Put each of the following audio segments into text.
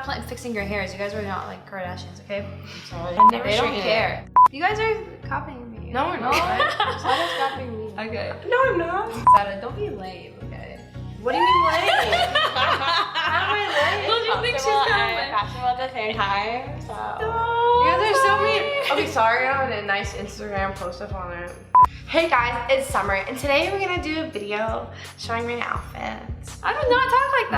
stop fixing your hairs. You guys are not like Kardashians, okay? I'm sorry. They don't care. You guys are copying me. No, we're not. Sara's copying me. Okay. No, I'm not. Sara, don't be lame, okay? What do you mean lame? How am I lame? Don't you think she's kind of fashionable at the same time? So. You guys are so mean. Okay, sorry, I have a nice Instagram post up on it. Hey guys, it's summer, and today we're gonna do a video showing my outfits. I do not talk like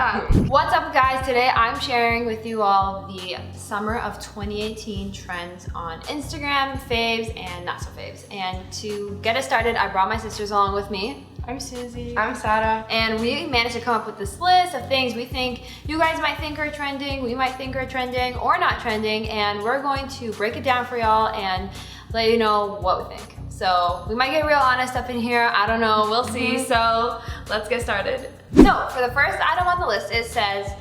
that. What's up, guys? Today I'm sharing with you all the summer of 2018 trends on Instagram, faves, and not so faves. And to get us started, I brought my sisters along with me. I'm Suzi. I'm Sara. And we managed to come up with this list of things we think you guys might think are trending, we might think are trending, or not trending, and we're going to break it down for y'all and let you know what we think. So we might get real honest up in here, I don't know, we'll see. So let's get started. So for the first item on the list, it says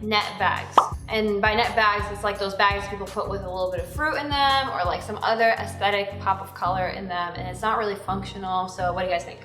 net bags. And by net bags, it's like those bags people put with a little bit of fruit in them or like some other aesthetic pop of color in them, and it's not really functional. So what do you guys think?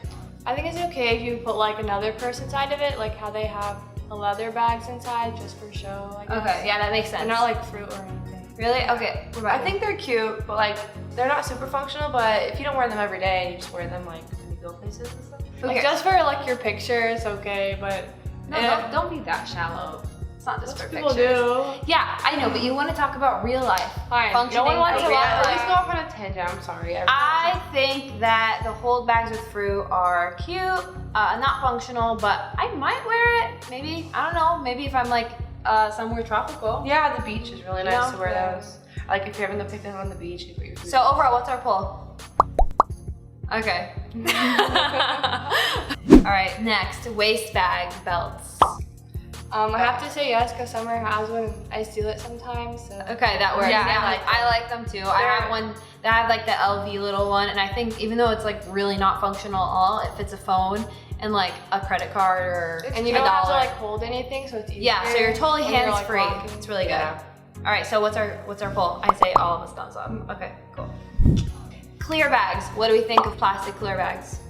I think it's okay if you put like another purse inside of it, like how they have the leather bags inside just for show, I guess. Okay, yeah, that makes sense. They're not like fruit or anything. Really? Okay. I think they're cute, but like they're not super functional. But if you don't wear them every day, you just wear them like when you go places and stuff. Like just for like your picture, it's okay, but no, don't be that shallow. It's not just for people pictures. do. Yeah, I know, but you want to talk about real life. Fine. Functioning No one wants to real laugh. At life. least go off on a tangent. I'm sorry. I think that the hold bags with fruit are cute, not functional, but I might wear it. Maybe, I don't know. Maybe if I'm like somewhere tropical. Yeah, the beach is really nice to wear Yeah. those. Like if you're having the picnic on the beach, you put your food. So overall, what's our poll? Okay. All right, next, waist bag belts. I have to say yes because Summer has one. I steal it sometimes. So. Okay, that works. Yeah, I like them too. I have one that have like the LV little one, and I think even though it's like really not functional at all, it fits a phone and like a credit card or And you $1. don't have to like hold anything, so it's easier. Yeah, so you're totally when you're, hands like, free. walking. It's really good. Yeah. All right, so what's our poll? I'd say all of us thumbs up. Okay, cool. Clear bags. What do we think of plastic clear bags?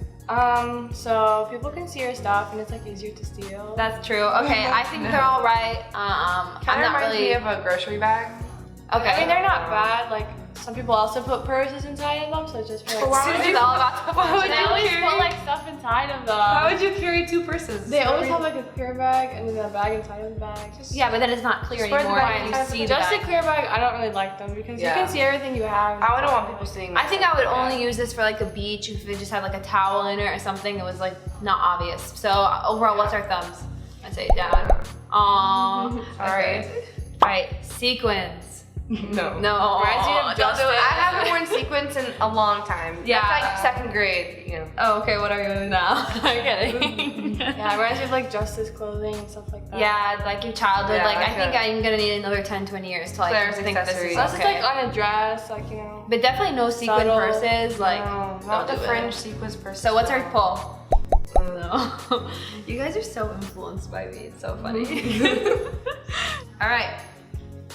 So people can see your stuff and it's like easier to steal. That's true. Okay, I think they're all right. Kind I'm of not reminds really. me of a grocery bag. Okay. I mean, they're not bad. Like some people also put purses inside of them, so it's just for like. Why would It's you- all about the why would They you always carry- put like stuff inside of them. Why would you carry two purses? They always have like a clear bag and then a bag inside of the bag. Yeah, but then it's not clear Just wear the anymore. bag And inside you of see the the Just a bag. clear bag, I don't really like them because Yeah. you can see everything you have. I wouldn't want people seeing. I think I would only use this for like a beach if it just had like a towel in it or something that was like not obvious. So overall, what's our thumbs? I'd say down. Aww. Sorry. Okay. All right, sequins. No. No. Reminds me of don't Justin. do it. I haven't worn sequins in a long time. Yeah. That's like second grade, you know. Oh, okay, what are you doing now? I'm kidding. Yeah, it reminds me of like Justice clothing and stuff like that. Yeah, like your childhood. Yeah, like like I think a- I'm gonna need another 10, 20 years to like Claire's think this is accessories. That's okay. just like on a dress, like you know. But definitely no sequin Subtle. purses. Like, No, don't not the do it. fringe sequins purse. So what's our poll? No. You guys are so influenced by me. It's so funny. All right.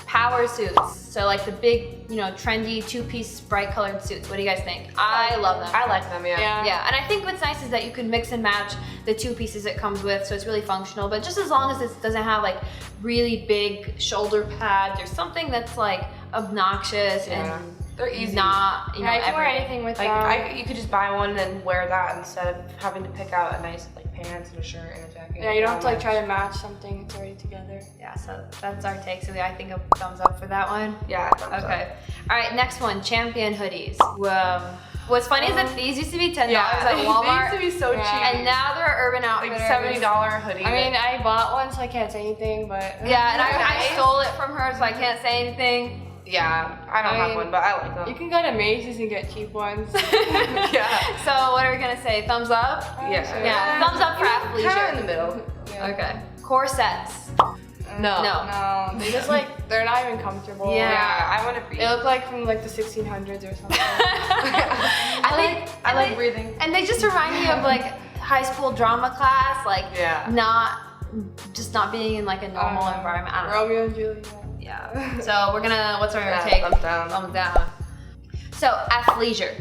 Power suits. So like the big, you know, trendy two-piece bright colored suits. What do you guys think? I love them. I like them, yeah. Yeah, and I think what's nice is that you can mix and match the two pieces it comes with, so it's really functional. But just as long as it doesn't have like really big shoulder pads or something that's like obnoxious and They're easy. not, you know, Yeah, you can wear everyday. anything with Like them. you could just buy one and wear that instead of having to pick out a nice like pants and a shirt and a jacket. Yeah, you don't have to like try to match something. It's already together. Yeah, so that's our take. So I think a thumbs up for that one. Yeah. thumbs up. Okay. All right, next one, Champion hoodies. What's funny is that these used to be $10 Yeah. at Walmart, They used to be so Yeah. cheap. and now they're Urban like Outfitters. $70 hoodie. I mean, I bought one, so I can't say anything, but Yeah, and I Nice. stole it from her, so I can't say anything. yeah, I don't I have mean, one, but I like them. you can go to Macy's and get cheap ones. Yeah. So what are we gonna say? Thumbs up? Yeah. Yeah, thumbs up for Kind of in athleisure. the middle. Yeah. Okay. Corsets. No. No. No, they just like they're not even comfortable. Yeah. Yeah, I want to breathe. They look like from like the 1600s or something. I like breathing. And they just remind me of like high school drama class, like Yeah. not being in like a normal environment. I don't know. Romeo and Juliet. Yeah. So we're gonna, what's our Yeah, take? thumbs down. Thumbs down. So athleisure.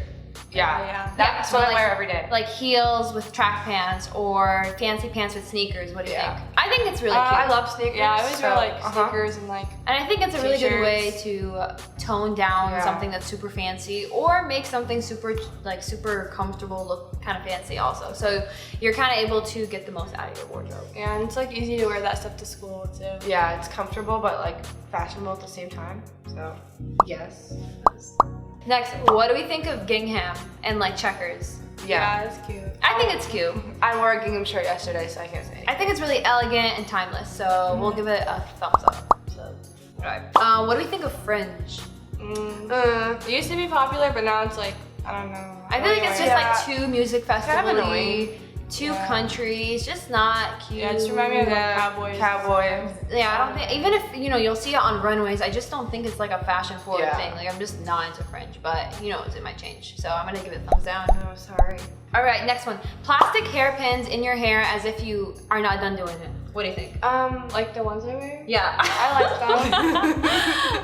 Yeah. That's what I wear every day. Like heels with track pants or fancy pants with sneakers. What do you think? I think it's really cute. I love sneakers. Yeah, I always wear like sneakers and like. And I think it's a really good way T-shirts. to tone down something that's super fancy or make something super comfortable look kind of fancy also. So you're kind of able to get the most out of your wardrobe. Yeah, and it's like easy to wear that stuff to school too. Yeah, it's comfortable but like fashionable at the same time. So yes. Next, what do we think of gingham and like checkers? Yeah, it's cute. I think it's cute. I wore a gingham shirt yesterday, so I can't say anything. I think it's really elegant and timeless, so we'll give it a thumbs up. So, what do we think of Fringe? It used to be popular, but now it's like, I don't know. I feel like it's just like too music festival-y, annoying. too country. It's just not cute. Yeah, it's reminding me of like cowboys. Yeah, I don't think, even if, you'll see it on runways, I just don't think it's like a fashion forward thing. Like, I'm just not into Fringe, but it might change. So I'm gonna give it a thumbs down. Oh, sorry. All right, next one. Plastic hairpins in your hair as if you are not done doing it. What do you think? Like the ones I wear? Yeah. I like them. Okay.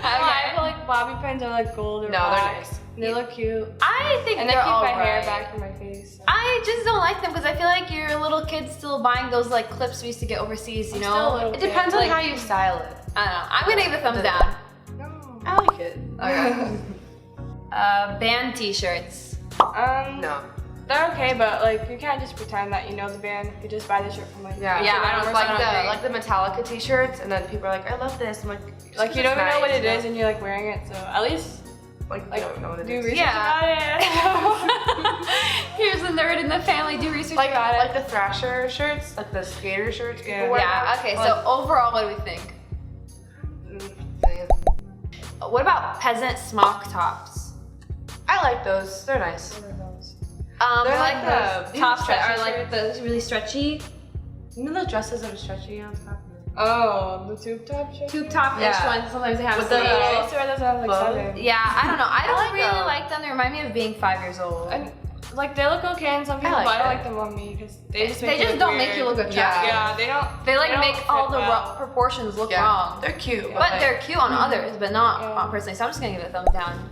I feel like bobby pins are like gold or No, black. they're nice. They look cute. I think And they they're keep my hair alright. back from my face. So. I just don't like them because I feel like you're a little kid still buying those like clips we used to get overseas, I'm still a little It depends on how you style it. I don't know. I'm gonna give it a thumbs down. No. I like it. Okay. Band t-shirts. No. They're okay, but like you can't just pretend that you know the band if you just buy the shirt from like Yeah, Yeah, I don't like the Metallica T-shirts, and then people are like, "I love this." I'm like, you don't even know what it is, and you're like wearing it. So at least like you don't know what it do is. research Yeah. about it. Here's the nerd in the family. Do research Like about it. the Thrasher shirts, like the skater shirts. People Yeah. wear. Yeah. Okay. So overall, what do we think? What about peasant smock tops? I like those. They're nice. They're like like the- the tops that stretchy are like the really stretchy. You know the dresses that are stretchy on top? Oh, the tube top shirt? Tube top-ish Yeah. ones. Sometimes they have With the sleeves. I used to wear those when I was like 7. Yeah, I don't know. I don't like really them. like them. They remind me of being 5 years old. And like they look okay on some people, like but I don't it. like them on me because they just They make just look don't weird. make you look attractive. Yeah, they don't. They like don't make all fit the well. proportions look Yeah. wrong. They're cute. But they're cute on others, but not on personally. So I'm just gonna give it a thumbs down.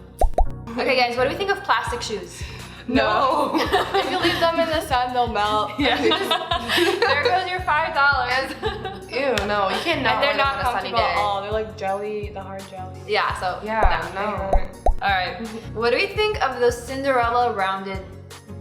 Okay, guys, what do we think of plastic shoes? No. If you leave them in the sun, they'll melt. Yeah. There goes your $5. Ew, no, you can't. And they're not on a sunny comfortable at day. all. They're like jelly, the hard jelly. Yeah. So Yeah, They no. hurt. All right. What do we think of those Cinderella rounded,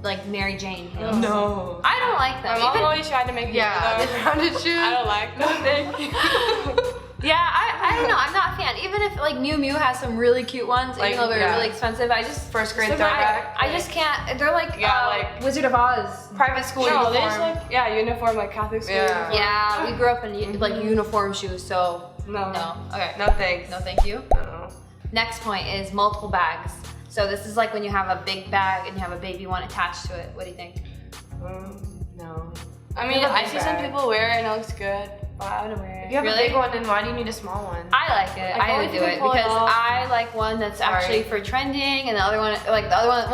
like Mary Jane heels? No. I don't like them. My mom Even- always tried to make me Yeah, wear the them. rounded shoes. I don't like them. Yeah, I don't know. I'm not a fan. Even if like Miu Miu has some really cute ones, Like, even though they're yeah. really expensive, I just First grade I, throwback. I just can't. They're like Yeah, like- Wizard of Oz. Private school No, uniform. they just like uniform like Catholic school. Yeah. uniform. Yeah, we grew up in like uniform shoes, so No. no. Okay. No thanks. No, thank you. No. Next point is multiple bags. So this is like when you have a big bag and you have a baby one attached to it. What do you think? No. I mean, You have a I big see some bag. people wear it and it looks good, but I wouldn't wear If it. you have Really? a big one, then why do you need a small one? I like it. Like, I only would if do you it can pull it because off. I like one that's actually for trending, and the other one, like the other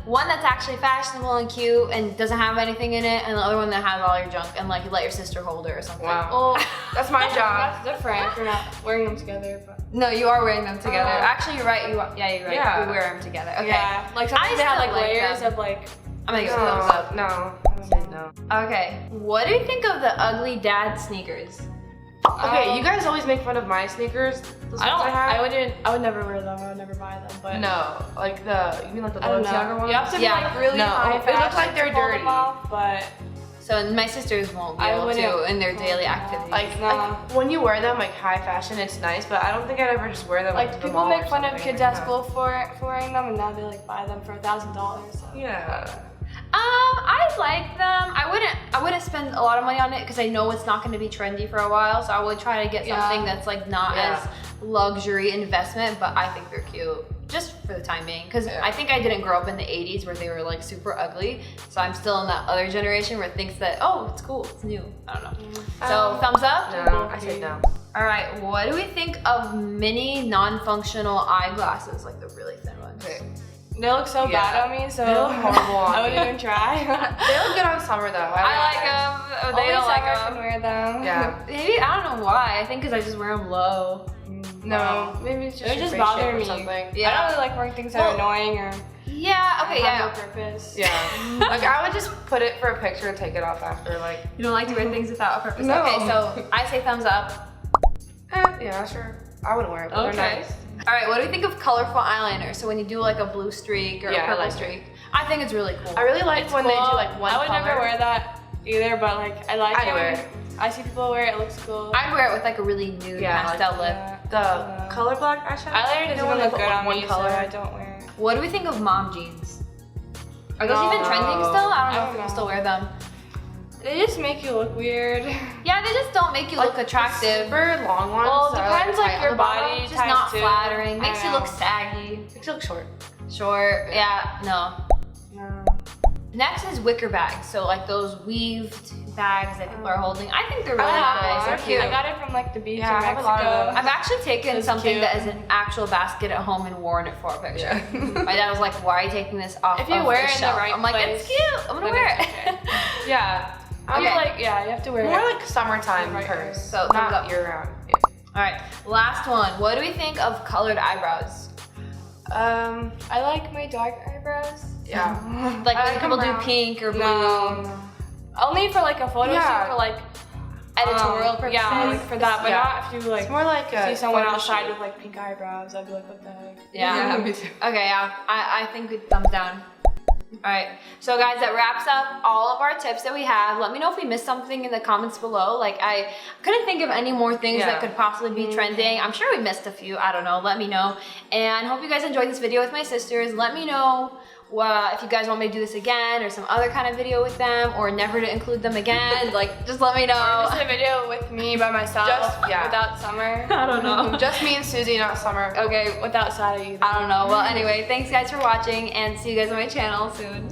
one that's actually fashionable and cute and doesn't have anything in it, and the other one that has all your junk and like you let your sister hold it or something. Wow. Well, That's my job. that's different if you're not wearing them together. But No, you are wearing them together. Actually, you're right. You're right. Yeah. We wear them together. Okay. yeah, like sometimes they have still like like layers them. of like. I'm gonna give it a thumbs up. No. I said no. Okay. What do you think of the ugly dad sneakers? Okay, you guys always make fun of my sneakers. Those I ones don't. have. I would never wear them. I would never buy them. But No, like you mean like the I don't Balenciaga know. ones? You have to be Yeah. like really No, high it looks fashion like they're to pull them dirty. off, but So my sisters won't be I able wouldn't. to in their daily No. activities. Like when you wear them like high fashion, it's nice, but I don't think I'd ever just wear them like to the people mall make or fun of something kids like at that. school for wearing them, and now they like buy them for $1,000. So. Yeah. I like them. I wouldn't spend a lot of money on it because I know it's not going to be trendy for a while. So I would try to get Yeah. something that's like not as luxury investment, but I think they're cute just for the time being. Because I think I didn't grow up in the 80s where they were like super ugly. So I'm still in that other generation where it thinks that, oh, it's cool, it's new. I don't know. So thumbs up? No, I said no. All right, what do we think of mini non-functional eyeglasses, like the really thin ones? Okay. They look so Yeah. bad on me, so They look horrible on I wouldn't me. even try. They look good on summer though. I like them. They Only don't like summer can them. wear them. Yeah. Maybe, I don't know why. I think because I just wear them low. No, maybe it's just They your just face bother shape or me. something. Yeah. I don't really like wearing things that are Well, annoying or. Yeah, okay, have no yeah. purpose. Yeah. Like I would just put it for a picture and take it off after. Like You don't like to wear things without a purpose. No. Okay, so I say thumbs up. yeah, sure. I wouldn't wear it, but Okay. they're nice. All right, what do you think of colorful eyeliner? So when you do like a blue streak or Yeah, a I purple like it. streak, I think it's really cool. I really like It's when they do cool. like one I would color. never wear that either, but like I like I'd it. wear it. I see people wear it. It looks cool. I'd wear it with like a really nude Yeah, pastel lip. Yeah. The color black eyeshadow. Eyeliner You doesn't know when even they look put, good like, on one me, color? so I don't wear it. What do we think of mom jeans? Are those even trending still? I don't know if people still wear them. They just make you look weird. Yeah, they just don't make you look attractive. Super long ones. Well, it that are, depends, like, tight on your the bottom. body. Just type not too. flattering. I Makes you know. look saggy. Makes you look short. Short. Yeah, no. No. Next is wicker bags. So like those weaved bags that people are holding. I think they're really have nice. one. They're cute. I got it from like the beach Yeah, in I have a Mexico. lot of them. I've actually taken It's something cute. that is an actual basket at home and worn it for a picture. My dad was like, "Why are you taking this off?" If you of wear the it in the shelf?" right I'm like, "It's place, cute. I'm gonna then wear it's it." okay. Yeah. I Okay. feel like, yeah, you have to wear More it. like summertime Right purse. So thumbs not up. year round. Yeah. All right, last one. What do we think of colored eyebrows? I like my dark eyebrows. Yeah. Like I when like people them do brown. pink or blue, No. Only for like a photo Yeah. shoot for like editorial purposes. Yeah, like for that, but Yeah. not if you like It's more like a see someone photo outside shoot. with like pink eyebrows. I'd be like, what the heck? Yeah. me too. Okay, yeah. I think we thumbs down. All right. So guys, that wraps up all of our tips that we have. Let me know if we missed something in the comments below. Like I couldn't think of any more things that could possibly be trending. I'm sure we missed a few. I don't know. Let me know. And hope you guys enjoyed this video with my sisters. Let me know if you guys want me to do this again or some other kind of video with them or never to include them again. Like just let me know. Just a video with me by myself, without Summer. I don't know. Just me and Susie, not Summer. Okay. Without Sada either. I don't know. Well, anyway, thanks guys for watching and see you guys on my channel soon.